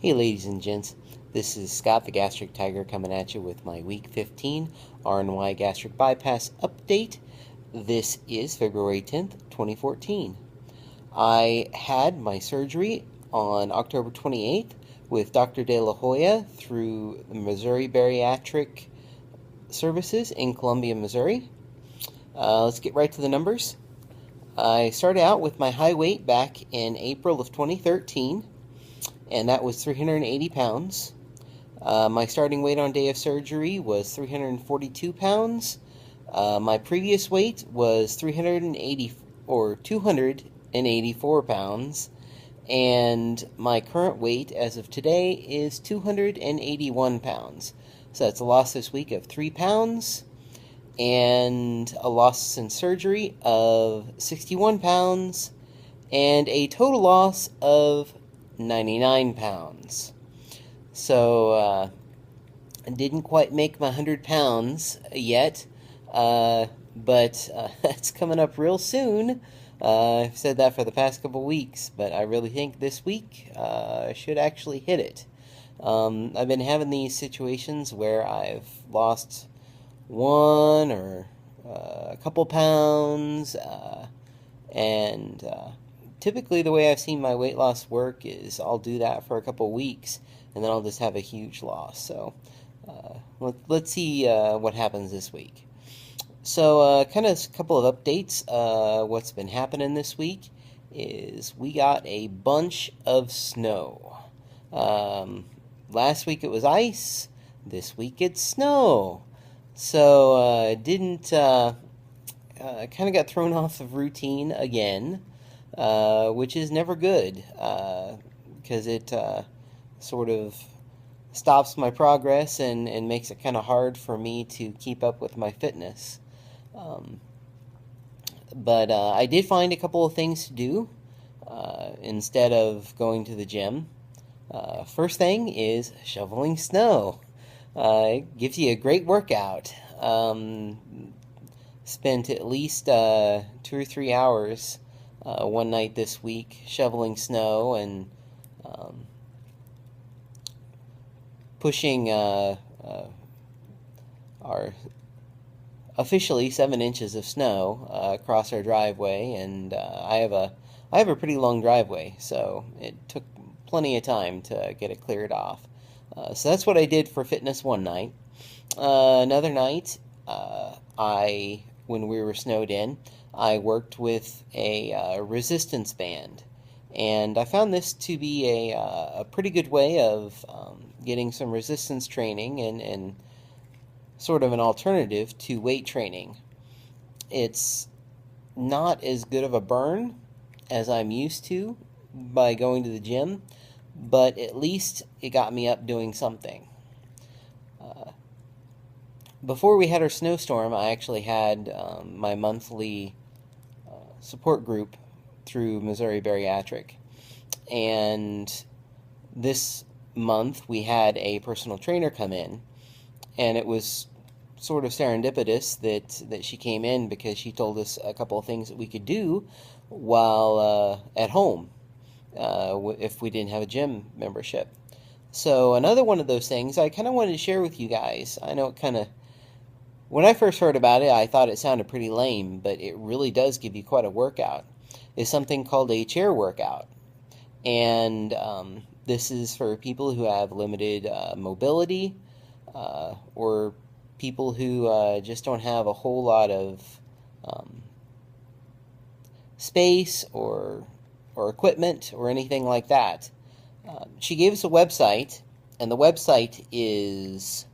Hey ladies and gents, this is Scott the Gastric Tiger coming at you with my week 15 RNY gastric bypass update. This is February 10th, 2014. I had my surgery on October 28th with Dr. De La Hoya through the Missouri Bariatric Services in Columbia, Missouri. Let's get right to the numbers. I started out with my high weight back in April of 2013. And that was 380 pounds. My starting weight on day of surgery was 342 pounds. My previous weight was 284 pounds. And my current weight as of today is 281 pounds. So that's a loss this week of 3 pounds. And a loss since surgery of 61 pounds. And a total loss of 99 pounds. So, I didn't quite make my 100 pounds yet, but that's coming up real soon. I've said that for the past couple weeks, but I really think this week I should actually hit it. I've been having these situations where I've lost one or a couple pounds, and typically the way I've seen my weight loss work is I'll do that for a couple weeks and then I'll just have a huge loss. So let's see what happens this week. So kind of a couple of updates. What's been happening this week is we got a bunch of snow. Last week it was ice. This week it's snow. So didn't kind of got thrown off of routine again. Which is never good, because it sort of stops my progress and makes it kind of hard for me to keep up with my fitness. But I did find a couple of things to do instead of going to the gym. First thing is shoveling snow. It gives you a great workout. Spent at least 2 or 3 hours one night this week shoveling snow and pushing our officially 7 inches of snow across our driveway, and I have a pretty long driveway, so it took plenty of time to get it cleared off. So that's what I did for fitness one night. Another night, when we were snowed in, I worked with a resistance band, and I found this to be a pretty good way of getting some resistance training and sort of an alternative to weight training. It's not as good of a burn as I'm used to by going to the gym, but at least it got me up doing something. Before we had our snowstorm, I actually had my monthly support group through Missouri Bariatric, and this month we had a personal trainer come in, and it was sort of serendipitous that she came in because she told us a couple of things that we could do while at home if we didn't have a gym membership. So another one of those things I kind of wanted to share with you guys. I know it kind of, when I first heard about it, I thought it sounded pretty lame, but it really does give you quite a workout. It's something called a chair workout. And this is for people who have limited mobility, or people who just don't have a whole lot of space or equipment or anything like that. She gave us a website, and the website is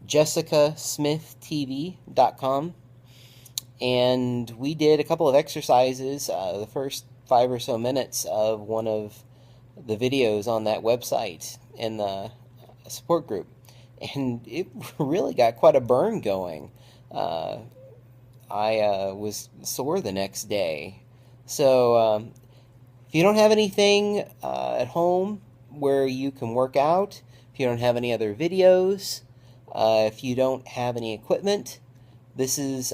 jessicasmithtv.com, and we did a couple of exercises, the first 5 or so minutes of one of the videos on that website in the support group, and it really got quite a burn going. I was sore the next day. So if you don't have anything at home where you can work out, if you don't have any other videos, if you don't have any equipment, this is,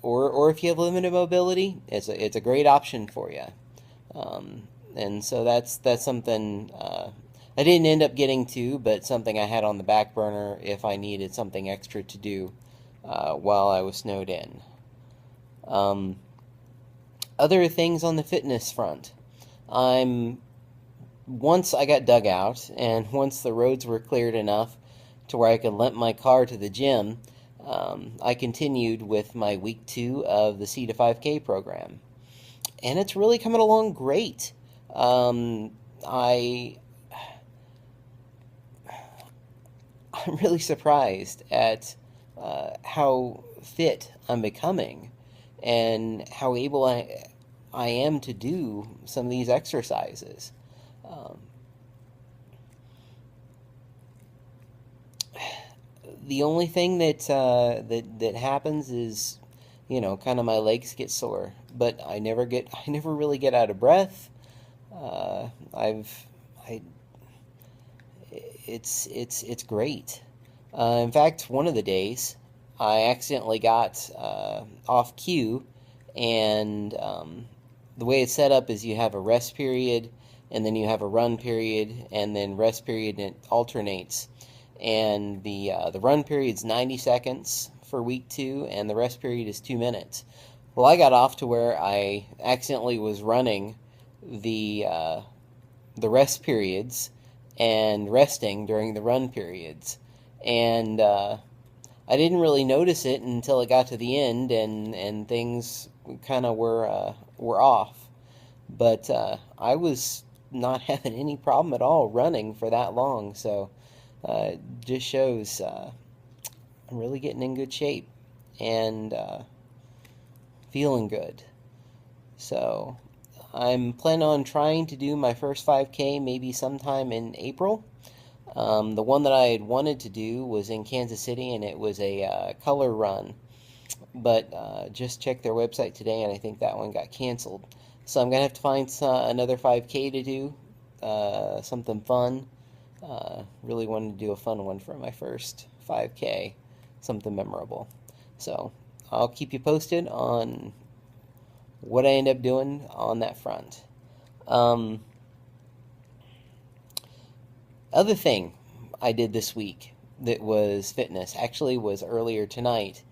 or if you have limited mobility, it's a great option for you. and so that's something I didn't end up getting to, but something I had on the back burner if I needed something extra to do while I was snowed in. Um, Other things on the fitness front. Once I got dug out, and once the roads were cleared enough to where I could limp my car to the gym, I continued with my week 2 of the C to 5K program. And it's really coming along great. I'm really surprised at how fit I'm becoming and how able I am to do some of these exercises. Um, the only thing that happens is, kind of my legs get sore, but I never really get out of breath. Uh, I've I it's great. In fact, one of the days I accidentally got off cue, and the way it's set up is you have a rest period, and then you have a run period, and then rest period, and it alternates. And the run period's 90 seconds for week 2, and the rest period is 2 minutes. Well, I got off to where I accidentally was running the rest periods and resting during the run periods, and I didn't really notice it until it got to the end, and things kind of were off. But I was not having any problem at all running for that long, so it just shows I'm really getting in good shape and feeling good. So I'm planning on trying to do my first 5K maybe sometime in April. The one that I had wanted to do was in Kansas City, and it was a color run. But just checked their website today, and I think that one got canceled. So I'm going to have to find another 5K to do, something fun. Really wanted to do a fun one for my first 5K, something memorable. So I'll keep you posted on what I end up doing on that front. Other thing I did this week that was fitness actually was earlier tonight.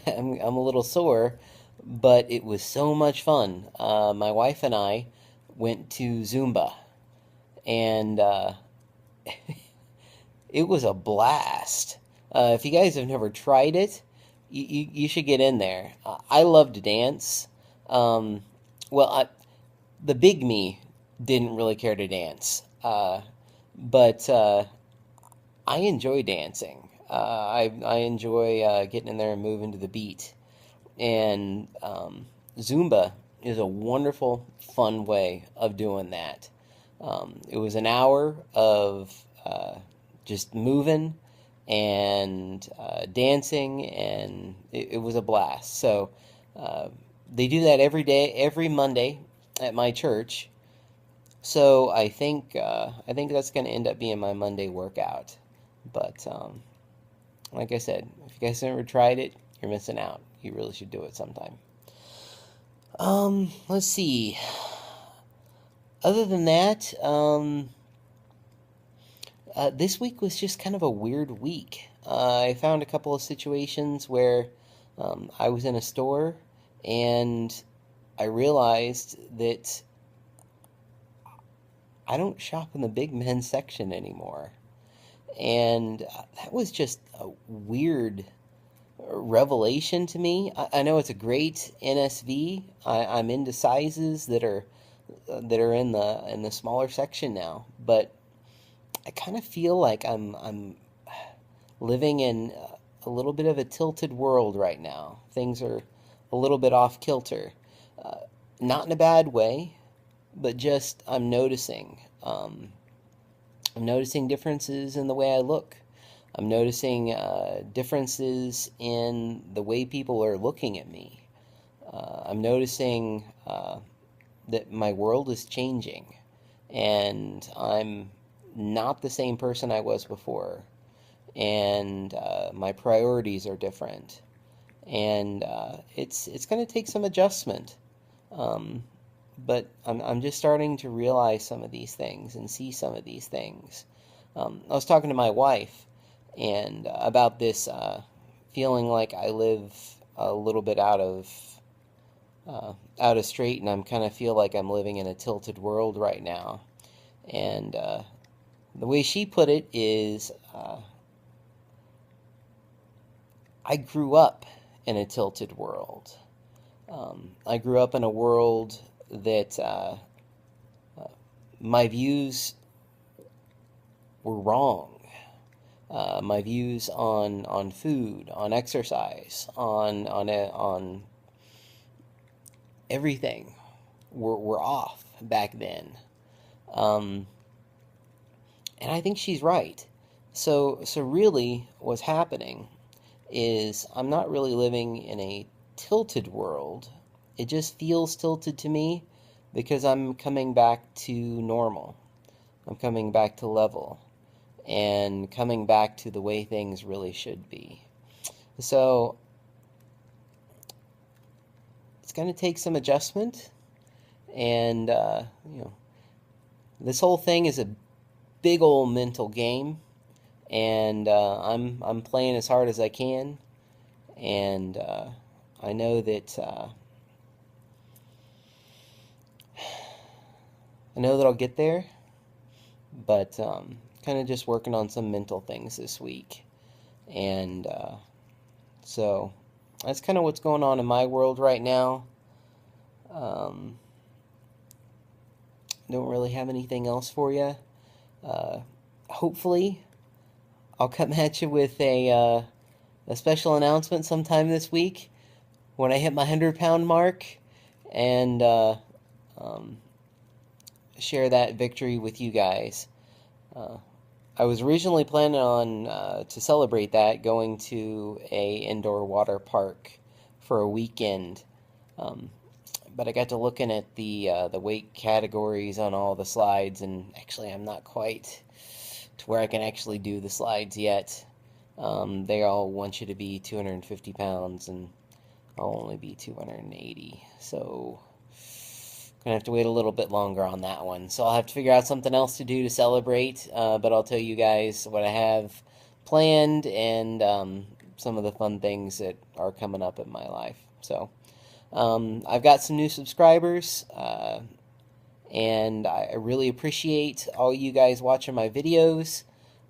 I'm a little sore, but it was so much fun. My wife and I went to Zumba, and it was a blast. If you guys have never tried it, you should get in there. I love to dance. The big me didn't really care to dance, but I enjoy dancing. I enjoy getting in there and moving to the beat. And Zumba is a wonderful, fun way of doing that. It was an hour of just moving and dancing, and it was a blast. So they do that every day, every Monday at my church. So I think that's going to end up being my Monday workout. But like I said, if you guys never tried it, you're missing out. You really should do it sometime. Let's see. Other than that, this week was just kind of a weird week. I found a couple of situations where I was in a store and I realized that I don't shop in the big men's section anymore. And that was just a weird revelation to me. I know it's a great NSV. I'm into sizes that are in the smaller section now, but I kind of feel like I'm living in a little bit of a tilted world right now. Things are a little bit off kilter, not in a bad way, but just I'm noticing. I'm noticing differences in the way I look. I'm noticing differences in the way people are looking at me. I'm noticing that my world is changing, and I'm not the same person I was before, and my priorities are different, and it's going to take some adjustment. but I'm just starting to realize some of these things and see some of these things. I was talking to my wife and about this feeling like I live a little bit out of straight, and I'm kind of feel like I'm living in a tilted world right now. And the way she put it is, I grew up in a tilted world. I grew up in a world that my views were wrong. My views on food, on exercise, on everything were off back then. And I think she's right. So really what's happening is I'm not really living in a tilted world. It just feels tilted to me because I'm coming back to normal. I'm coming back to level and coming back to the way things really should be. So it's going to take some adjustment, and this whole thing is a big old mental game, and I'm playing as hard as I can, and I know that I'll get there, but kind of just working on some mental things this week, and so that's kind of what's going on in my world right now. Don't really have anything else for you. Hopefully, I'll come at you with a special announcement sometime this week when I hit my 100-pound mark, and share that victory with you guys. I was originally planning on to celebrate that going to a indoor water park for a weekend, but I got to looking at the weight categories on all the slides, and actually I'm not quite to where I can actually do the slides yet. They all want you to be 250 pounds, and I'll only be 280, so gonna have to wait a little bit longer on that one. So I'll have to figure out something else to do to celebrate, but I'll tell you guys what I have planned and some of the fun things that are coming up in my life. So I've got some new subscribers, and I really appreciate all you guys watching my videos.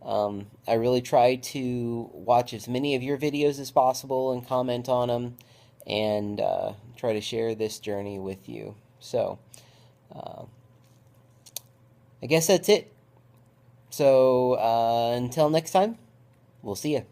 I really try to watch as many of your videos as possible and comment on them, and try to share this journey with you. So, I guess that's it. So, until next time, we'll see you.